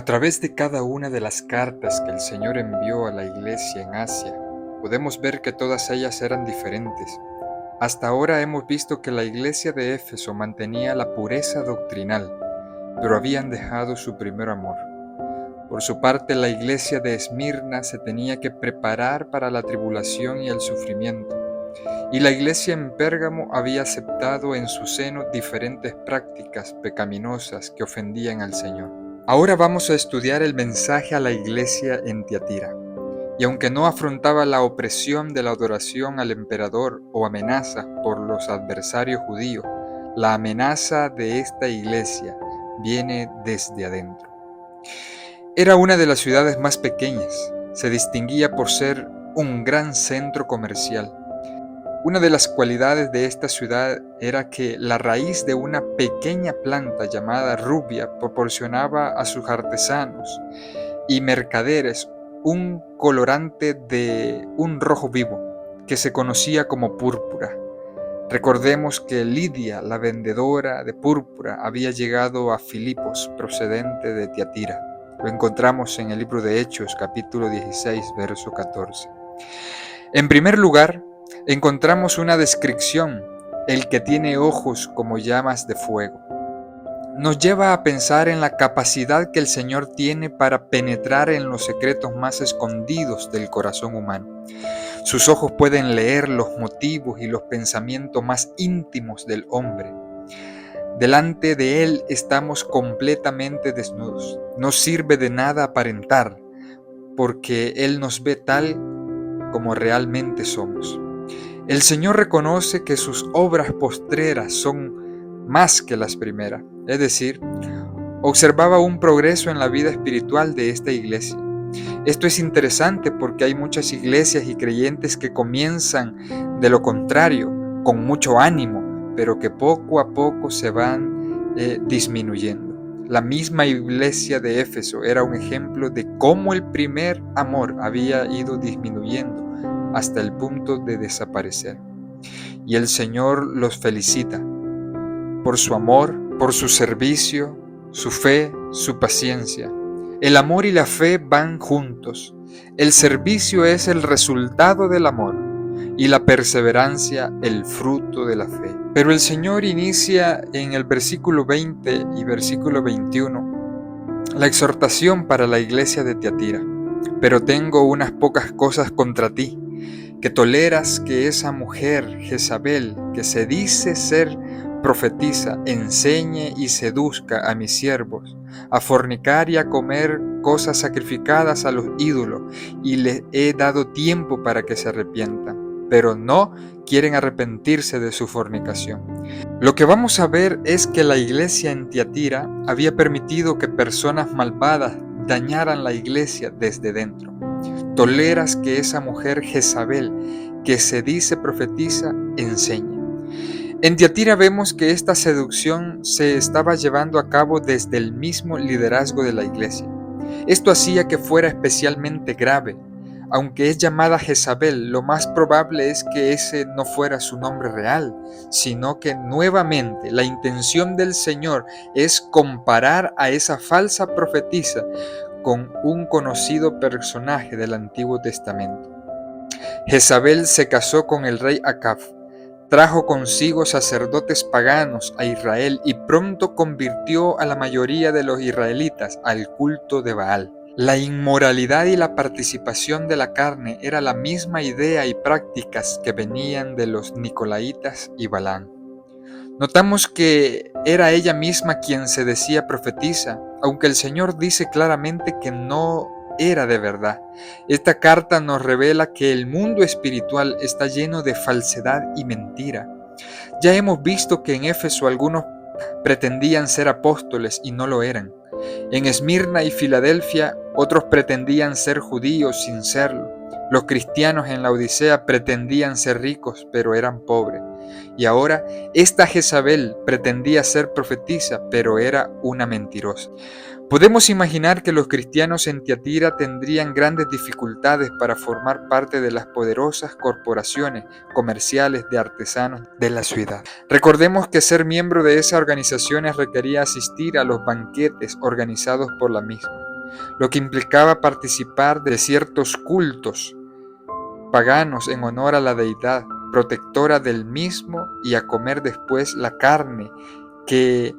A través de cada una de las cartas que el Señor envió a la iglesia en Asia, podemos ver que todas ellas eran diferentes. Hasta ahora hemos visto que la iglesia de Éfeso mantenía la pureza doctrinal, pero habían dejado su primer amor. Por su parte, la iglesia de Esmirna se tenía que preparar para la tribulación y el sufrimiento, y la iglesia en Pérgamo había aceptado en su seno diferentes prácticas pecaminosas que ofendían al Señor. Ahora vamos a estudiar el mensaje a la iglesia en Tiatira. Y aunque no afrontaba la opresión de la adoración al emperador o amenaza por los adversarios judíos, la amenaza de esta iglesia viene desde adentro. Era una de las ciudades más pequeñas, se distinguía por ser un gran centro comercial. Una de las cualidades de esta ciudad era que la raíz de una pequeña planta llamada rubia proporcionaba a sus artesanos y mercaderes un colorante de un rojo vivo que se conocía como púrpura. Recordemos que Lidia, la vendedora de púrpura, había llegado a Filipos procedente de Tiatira. Lo encontramos en el libro de Hechos, capítulo 16, verso 14. En primer lugar, encontramos una descripción: el que tiene ojos como llamas de fuego. Nos lleva a pensar en la capacidad que el Señor tiene para penetrar en los secretos más escondidos del corazón humano. Sus ojos pueden leer los motivos y los pensamientos más íntimos del hombre. Delante de Él estamos completamente desnudos. No sirve de nada aparentar, porque Él nos ve tal como realmente somos. El Señor reconoce que sus obras postreras son más que las primeras, es decir, observaba un progreso en la vida espiritual de esta iglesia. Esto es interesante porque hay muchas iglesias y creyentes que comienzan de lo contrario, con mucho ánimo, pero que poco a poco se van disminuyendo. La misma iglesia de Éfeso era un ejemplo de cómo el primer amor había ido disminuyendo hasta el punto de desaparecer. Y el Señor los felicita por su amor, por su servicio, su fe, su paciencia. El amor y la fe van juntos. El servicio es el resultado del amor y la perseverancia el fruto de la fe. Pero el Señor inicia en el versículo 20 y versículo 21 la exhortación para la iglesia de Tiatira. Pero tengo unas pocas cosas contra ti, que toleras que esa mujer Jezabel, que se dice ser profetiza, enseñe y seduzca a mis siervos a fornicar y a comer cosas sacrificadas a los ídolos, y les he dado tiempo para que se arrepientan, pero no quieren arrepentirse de su fornicación. Lo que vamos a ver es que la iglesia en Tiatira había permitido que personas malvadas dañaran la iglesia desde dentro. Toleras que esa mujer Jezabel, que se dice profetiza, enseñe. En Tiatira vemos que esta seducción se estaba llevando a cabo desde el mismo liderazgo de la iglesia. Esto hacía que fuera especialmente grave. Aunque es llamada Jezabel, lo más probable es que ese no fuera su nombre real, sino que nuevamente la intención del Señor es comparar a esa falsa profetisa con un conocido personaje del Antiguo Testamento. Jezabel se casó con el rey Acab, trajo consigo sacerdotes paganos a Israel y pronto convirtió a la mayoría de los israelitas al culto de Baal. La inmoralidad y la participación de la carne era la misma idea y prácticas que venían de los Nicolaitas y Balaam. Notamos que era ella misma quien se decía profetisa, aunque el Señor dice claramente que no era de verdad. Esta carta nos revela que el mundo espiritual está lleno de falsedad y mentira. Ya hemos visto que en Éfeso algunos pretendían ser apóstoles y no lo eran. En Esmirna y Filadelfia otros pretendían ser judíos sin serlo. Los cristianos en la Odisea pretendían ser ricos, pero eran pobres. Y ahora esta Jezabel pretendía ser profetisa, pero era una mentirosa. Podemos imaginar que los cristianos en Tiatira tendrían grandes dificultades para formar parte de las poderosas corporaciones comerciales de artesanos de la ciudad. Recordemos que ser miembro de esas organizaciones requería asistir a los banquetes organizados por la misma. lo que implicaba participar de ciertos cultos paganos en honor a la deidad protectora del mismo y a comer después la carne que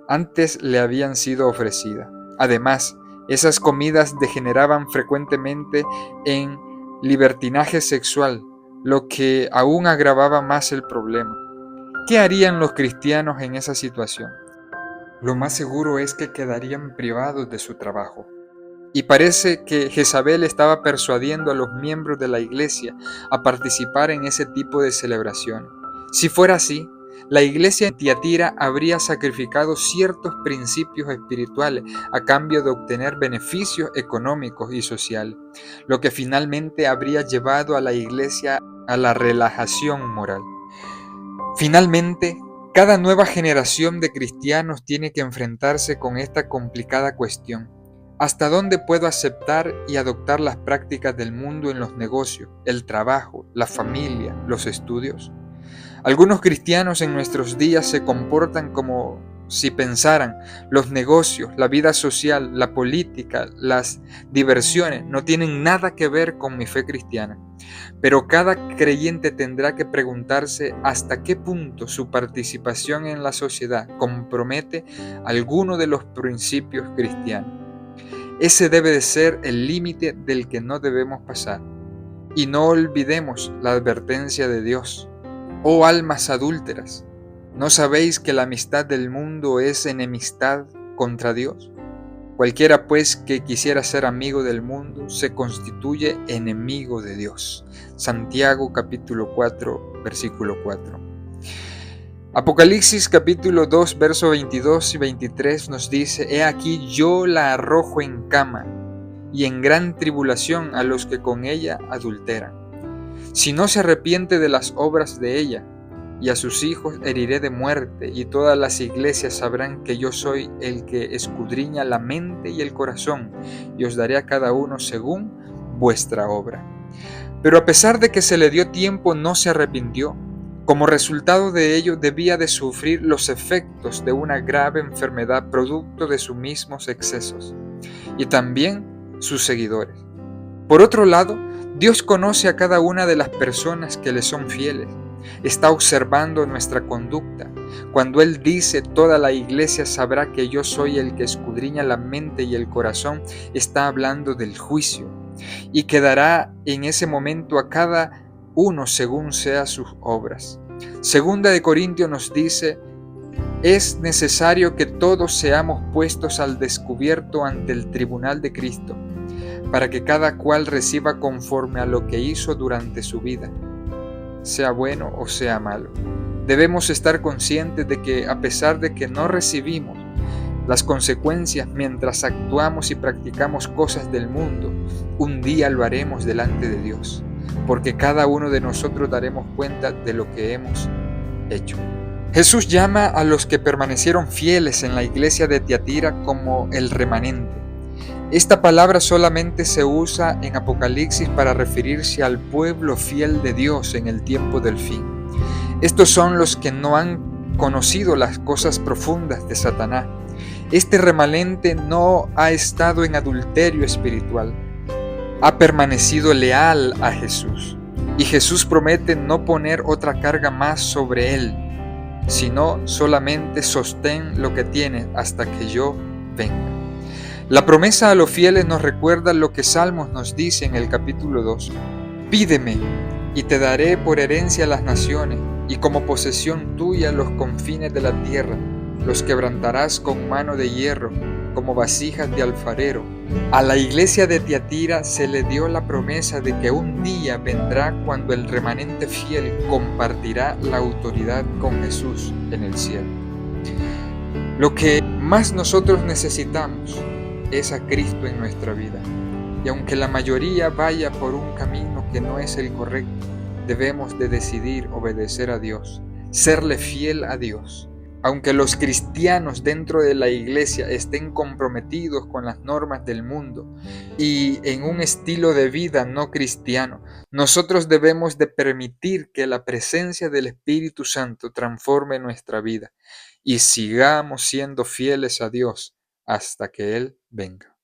antes le habían sido ofrecida. Además, esas comidas degeneraban frecuentemente en libertinaje sexual, lo que aún agravaba más el problema. ¿Qué harían los cristianos en esa situación? Lo más seguro es que quedarían privados de su trabajo. Y parece que Jezabel estaba persuadiendo a los miembros de la iglesia a participar en ese tipo de celebración. Si fuera así, la iglesia en Tiatira habría sacrificado ciertos principios espirituales a cambio de obtener beneficios económicos y sociales, lo que finalmente habría llevado a la iglesia a la relajación moral. Finalmente, cada nueva generación de cristianos tiene que enfrentarse con esta complicada cuestión. ¿Hasta dónde puedo aceptar y adoptar las prácticas del mundo en los negocios, el trabajo, la familia, los estudios? Algunos cristianos en nuestros días se comportan como si pensaran: los negocios, la vida social, la política, las diversiones no tienen nada que ver con mi fe cristiana. Pero cada creyente tendrá que preguntarse hasta qué punto su participación en la sociedad compromete alguno de los principios cristianos. Ese debe de ser el límite del que no debemos pasar. Y no olvidemos la advertencia de Dios. Oh almas adúlteras, ¿no sabéis que la amistad del mundo es enemistad contra Dios? Cualquiera pues que quisiera ser amigo del mundo se constituye enemigo de Dios. Santiago capítulo 4, versículo 4. Apocalipsis capítulo 2, verso 22 y 23 nos dice: He aquí yo la arrojo en cama y en gran tribulación a los que con ella adulteran. Si no se arrepiente de las obras de ella, y a sus hijos heriré de muerte, y todas las iglesias sabrán que yo soy el que escudriña la mente y el corazón, y os daré a cada uno según vuestra obra. Pero a pesar de que se le dio tiempo, no se arrepintió. Como resultado de ello, debía de sufrir los efectos de una grave enfermedad producto de sus mismos excesos, y también sus seguidores. Por otro lado, Dios conoce a cada una de las personas que le son fieles. Está observando nuestra conducta. Cuando Él dice: toda la iglesia sabrá que yo soy el que escudriña la mente y el corazón, está hablando del juicio, y quedará en ese momento a cada uno según sean sus obras. Segunda de Corintios nos dice: es necesario que todos seamos puestos al descubierto ante el tribunal de Cristo, para que cada cual reciba conforme a lo que hizo durante su vida, sea bueno o sea malo. Debemos estar conscientes de que a pesar de que no recibimos las consecuencias mientras actuamos y practicamos cosas del mundo, un día lo haremos delante de Dios, porque cada uno de nosotros daremos cuenta de lo que hemos hecho. Jesús llama a los que permanecieron fieles en la iglesia de Tiatira como el remanente. Esta palabra solamente se usa en Apocalipsis para referirse al pueblo fiel de Dios en el tiempo del fin. Estos son los que no han conocido las cosas profundas de Satanás. Este remanente no ha estado en adulterio espiritual. Ha permanecido leal a Jesús. Y Jesús promete no poner otra carga más sobre él, sino solamente sostén lo que tienes hasta que yo venga. La promesa a los fieles nos recuerda lo que Salmos nos dice en el capítulo 2. Pídeme y te daré por herencia las naciones, y como posesión tuya los confines de la tierra. Los quebrantarás con mano de hierro, como vasijas de alfarero. A la iglesia de Tiatira se le dio la promesa de que un día vendrá cuando el remanente fiel compartirá la autoridad con Jesús en el cielo. Lo que más nosotros necesitamos es a Cristo en nuestra vida. Y aunque la mayoría vaya por un camino que no es el correcto, debemos de decidir obedecer a Dios, serle fiel a Dios. Aunque los cristianos dentro de la iglesia estén comprometidos con las normas del mundo y en un estilo de vida no cristiano, nosotros debemos de permitir que la presencia del Espíritu Santo transforme nuestra vida y sigamos siendo fieles a Dios hasta que Él venga.